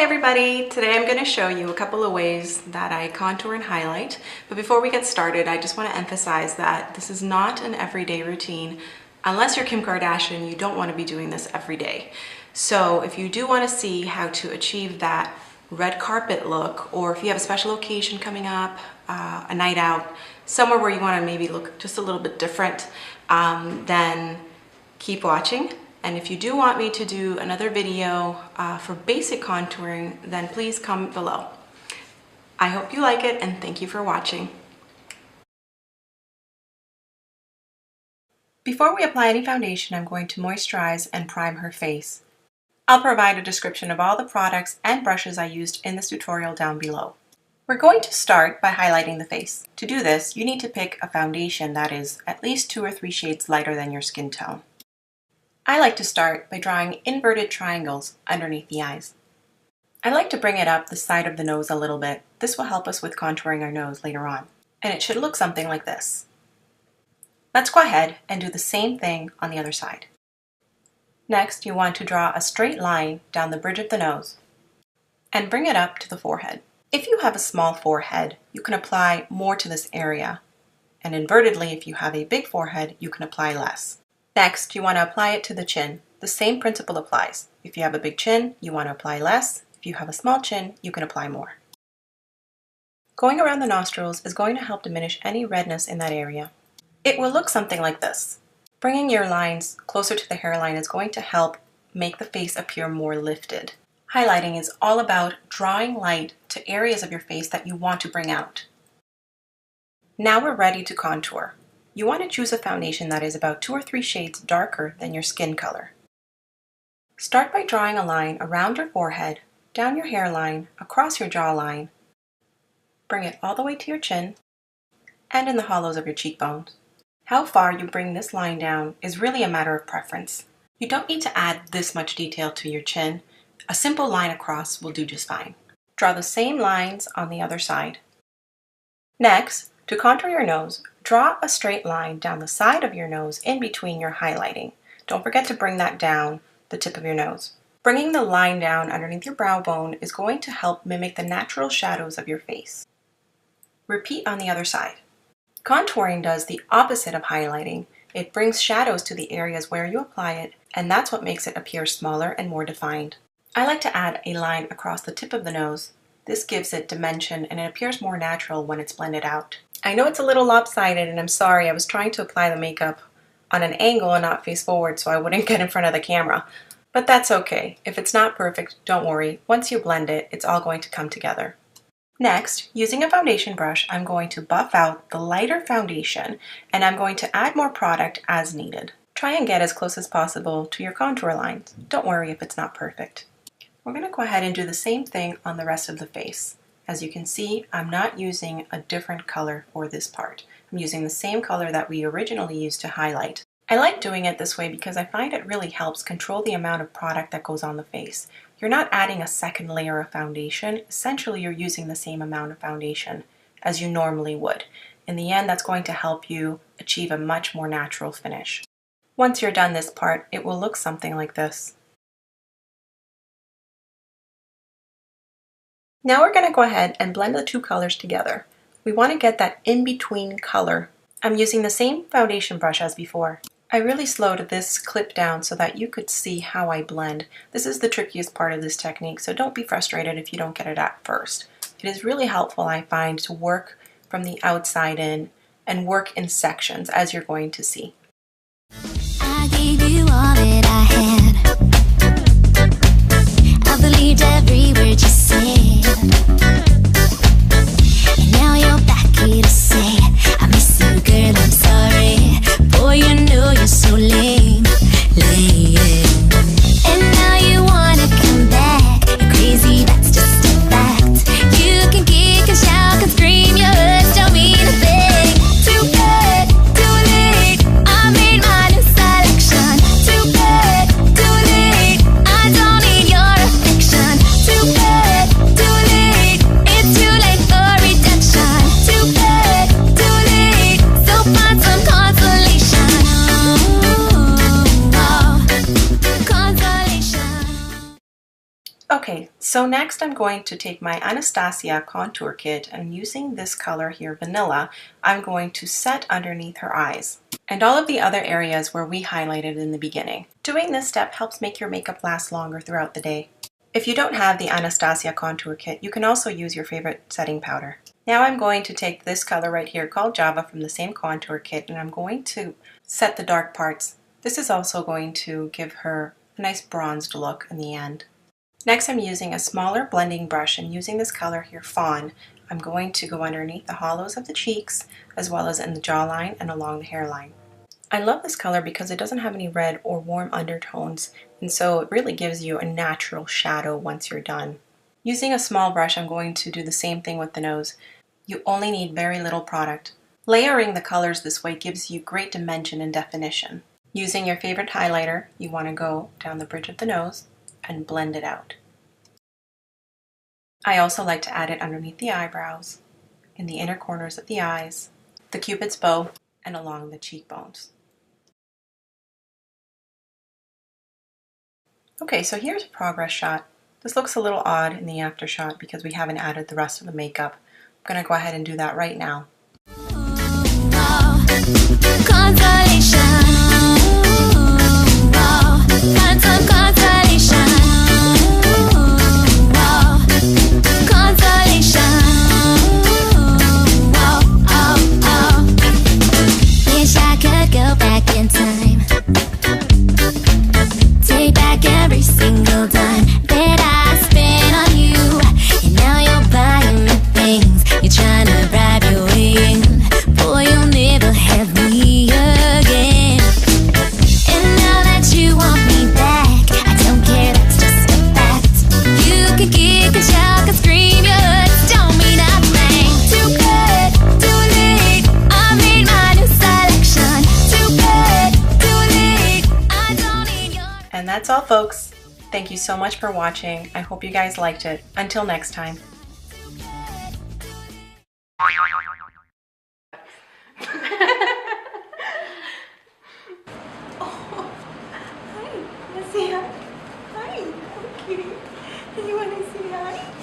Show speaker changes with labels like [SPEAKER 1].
[SPEAKER 1] everybody! Today I'm going to show you a couple of ways that I contour and highlight. But before we get started, I just want to emphasize that this is not an everyday routine. Unless you're Kim Kardashian, you don't want to be doing this every day. So if you do want to see how to achieve that red carpet look, or if you have a special occasion coming up, a night out, somewhere where you want to maybe look just a little bit different, then keep watching. And if you do want me to do another video for basic contouring, then please comment below. I hope you like it and thank you for watching. Before we apply any foundation, I'm going to moisturize and prime her face. I'll provide a description of all the products and brushes I used in this tutorial down below. We're going to start by highlighting the face. To do this, you need to pick a foundation that is at least 2 or 3 shades lighter than your skin tone. I like to start by drawing inverted triangles underneath the eyes. I like to bring it up the side of the nose a little bit. This will help us with contouring our nose later on. And it should look something like this. Let's go ahead and do the same thing on the other side. Next, you want to draw a straight line down the bridge of the nose and bring it up to the forehead. If you have a small forehead, you can apply more to this area. And invertedly, if you have a big forehead, you can apply less. Next, you want to apply it to the chin. The same principle applies. If you have a big chin, you want to apply less. If you have a small chin, you can apply more. Going around the nostrils is going to help diminish any redness in that area. It will look something like this. Bringing your lines closer to the hairline is going to help make the face appear more lifted. Highlighting is all about drawing light to areas of your face that you want to bring out. Now we're ready to contour. You want to choose a foundation that is about 2 or 3 shades darker than your skin color. Start by drawing a line around your forehead, down your hairline, across your jawline. Bring it all the way to your chin and in the hollows of your cheekbones. How far you bring this line down is really a matter of preference. You don't need to add this much detail to your chin. A simple line across will do just fine. Draw the same lines on the other side. Next, to contour your nose, draw a straight line down the side of your nose in between your highlighting. Don't forget to bring that down the tip of your nose. Bringing the line down underneath your brow bone is going to help mimic the natural shadows of your face. Repeat on the other side. Contouring does the opposite of highlighting. It brings shadows to the areas where you apply it, and that's what makes it appear smaller and more defined. I like to add a line across the tip of the nose. This gives it dimension and it appears more natural when it's blended out. I know it's a little lopsided and I'm sorry, I was trying to apply the makeup on an angle and not face forward so I wouldn't get in front of the camera. But that's okay. If it's not perfect, don't worry. Once you blend it, it's all going to come together. Next, using a foundation brush, I'm going to buff out the lighter foundation and I'm going to add more product as needed. Try and get as close as possible to your contour lines. Don't worry if it's not perfect. We're going to go ahead and do the same thing on the rest of the face. As you can see, I'm not using a different color for this part. I'm using the same color that we originally used to highlight. I like doing it this way because I find it really helps control the amount of product that goes on the face. You're not adding a second layer of foundation. Essentially, you're using the same amount of foundation as you normally would. In the end, that's going to help you achieve a much more natural finish. Once you're done this part, it will look something like this. Now we're going to go ahead and blend the 2 colors together. We want to get that in-between color. I'm using the same foundation brush as before. I really slowed this clip down so that you could see how I blend. This is the trickiest part of this technique, so don't be frustrated if you don't get it at first. It is really helpful, I find, to work from the outside in and work in sections, as you're going to see.
[SPEAKER 2] I gave you all that I had. I believed every word you said. And now you're back here to say, I miss you, girl, I'm sorry. Boy, you know you're so lame, lame. And now you wanna come back. You're crazy, that's just a fact. You can kick and shout and scream, your words don't mean a thing. Too bad, too late, I made my new selection. Too bad, too late, I don't need your affection. Too bad, too late,
[SPEAKER 1] Okay, so next I'm going to take my Anastasia contour kit, and using this color here, Vanilla, I'm going to set underneath her eyes and all of the other areas where we highlighted in the beginning. Doing this step helps make your makeup last longer throughout the day. If you don't have the Anastasia contour kit, you can also use your favorite setting powder. Now I'm going to take this color right here called Java from the same contour kit, and I'm going to set the dark parts. This is also going to give her a nice bronzed look in the end. Next, I'm using a smaller blending brush, and using this color here, Fawn, I'm going to go underneath the hollows of the cheeks as well as in the jawline and along the hairline. I love this color because it doesn't have any red or warm undertones, and so it really gives you a natural shadow once you're done. Using a small brush, I'm going to do the same thing with the nose. You only need very little product. Layering the colors this way gives you great dimension and definition. Using your favorite highlighter, you want to go down the bridge of the nose and blend it out. I also like to add it underneath the eyebrows, in the inner corners of the eyes, the cupid's bow, and along the cheekbones. Okay, so here's a progress shot. This looks a little odd in the after shot because we haven't added the rest of the makeup. I'm going to go ahead and do that right now. And that's all, folks. Thank you so much for watching. I hope you guys liked it. Until next time.
[SPEAKER 3] Oh, hi, Lucia. Hi, okay. You want to say hi?